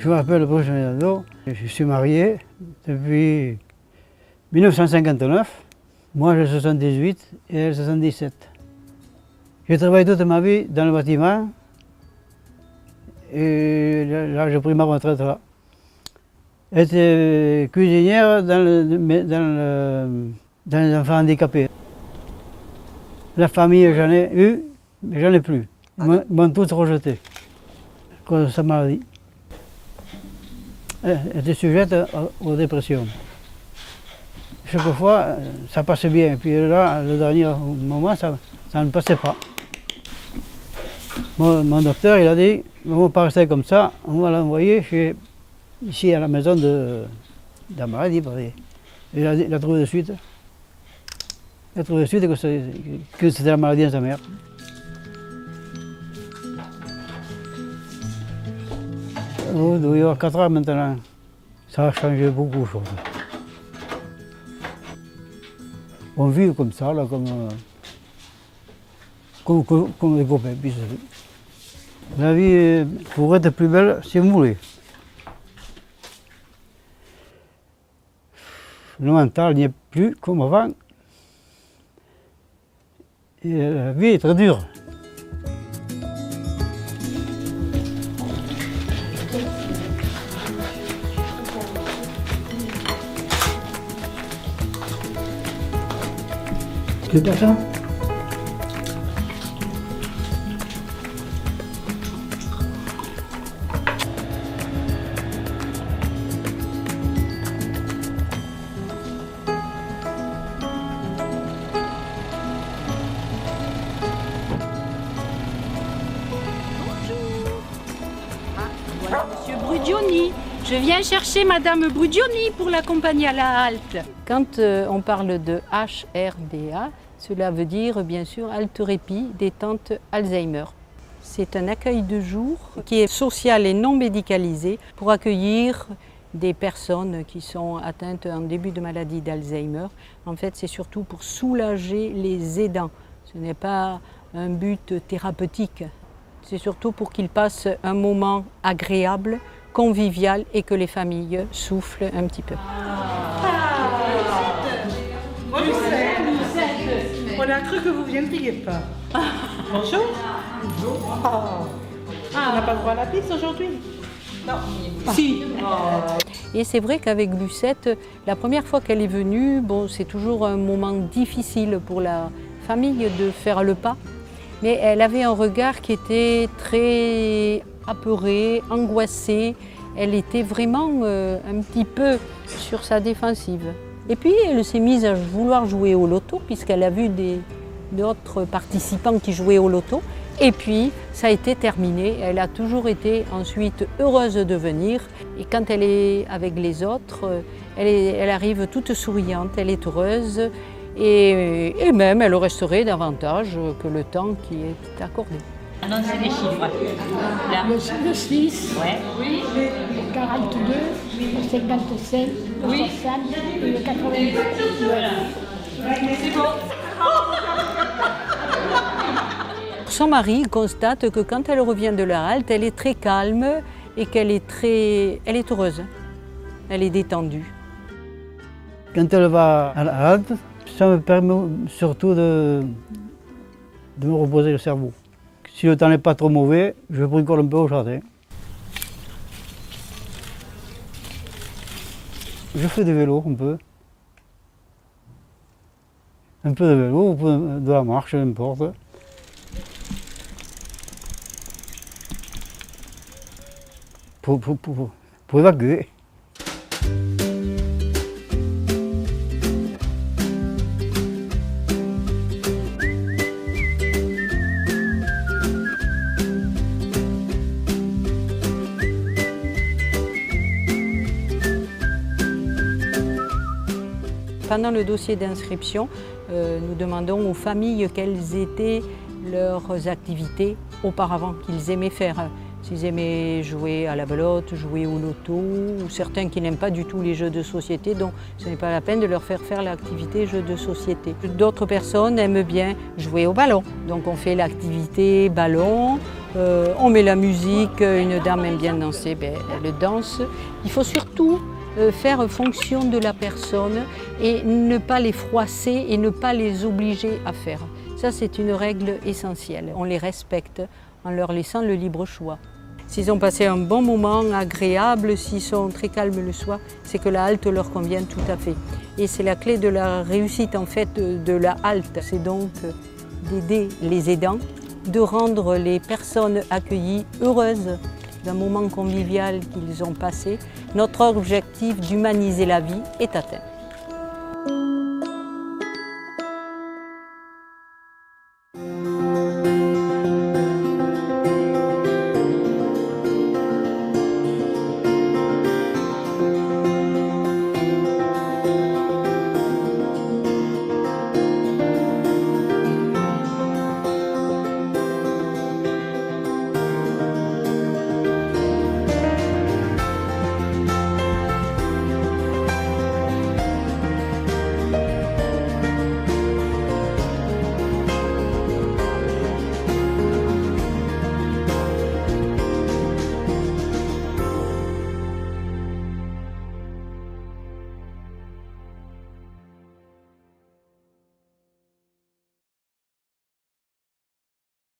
Je m'appelle Bruce Menado, je suis marié depuis 1959. Moi j'ai 78 et elle 77. J'ai travaillé toute ma vie dans le bâtiment et là j'ai pris ma retraite là. Elle était cuisinière dans les enfants handicapés. La famille j'en ai eu, mais j'en ai plus. Ils m'ont tous rejeté à cause de sa maladie. Elle était sujette aux dépressions. Chaque fois, ça passait bien. Puis là, le dernier moment, ça ne passait pas. Mon docteur, il a dit, on ne va pas rester comme ça, on va l'envoyer ici à la maison de la maladie. Il a trouvé de suite. Il a trouvé de suite que c'était la maladie de sa mère. Il doit y avoir 4 ans maintenant. Ça a changé beaucoup de choses. On vit comme ça, là, comme les copains. La vie, pour être plus belle, si vous voulez. Le mental n'y est plus comme avant. Et la vie est très dure. C'est pas ça? Monsieur Brugioni, je viens chercher Madame Brugioni pour l'accompagner à la halte. Quand on parle de HRDA, cela veut dire bien sûr halte répit détente Alzheimer. C'est un accueil de jour qui est social et non médicalisé pour accueillir des personnes qui sont atteintes en début de maladie d'Alzheimer. En fait, c'est surtout pour soulager les aidants. Ce n'est pas un but thérapeutique. C'est surtout pour qu'ils passent un moment agréable, convivial et que les familles soufflent un petit peu. On a cru que vous ne viendriez pas. Bonjour. Bonjour. On n'a pas le droit à la piste aujourd'hui? Non. Si. Et c'est vrai qu'avec Lucette, la première fois qu'elle est venue, bon, c'est toujours un moment difficile pour la famille de faire le pas. Mais elle avait un regard qui était très apeuré, angoissé. Elle était vraiment un petit peu sur sa défensive. Et puis elle s'est mise à vouloir jouer au loto puisqu'elle a vu d'autres participants qui jouaient au loto. Et puis ça a été terminé. Elle a toujours été ensuite heureuse de venir. Et quand elle est avec les autres, elle arrive toute souriante, elle est heureuse. Et même elle resterait davantage que le temps qui est accordé. Annoncez les chiffres. Là. Le 6, Ouais. Oui. le 42, le 57, le 60 et le 90. Voilà. C'est bon. Son mari constate que quand elle revient de la halte, elle est très calme et qu'elle est heureuse. Elle est détendue. Quand elle va à la halte, ça me permet surtout de me reposer le cerveau. Si le temps n'est pas trop mauvais, je bricole un peu au jardin. Je fais du vélo un peu. Un peu de vélo, de la marche, n'importe. Pour évacuer. Pendant le dossier d'inscription, nous demandons aux familles quelles étaient leurs activités auparavant, qu'ils aimaient faire. S'ils aimaient jouer à la belote, jouer au loto, ou certains qui n'aiment pas du tout les jeux de société, donc ce n'est pas la peine de leur faire l'activité jeux de société. D'autres personnes aiment bien jouer au ballon, donc on fait l'activité ballon, On met la musique, une dame aime bien danser, ben, elle danse. Il faut surtout faire fonction de la personne et ne pas les froisser et ne pas les obliger à faire. Ça, c'est une règle essentielle. On les respecte en leur laissant le libre choix. S'ils ont passé un bon moment agréable, s'ils sont très calmes le soir, c'est que la halte leur convient tout à fait. Et c'est la clé de la réussite en fait de la halte. C'est donc d'aider les aidants, de rendre les personnes accueillies heureuses d'un moment convivial qu'ils ont passé. Notre objectif d'humaniser la vie est atteint.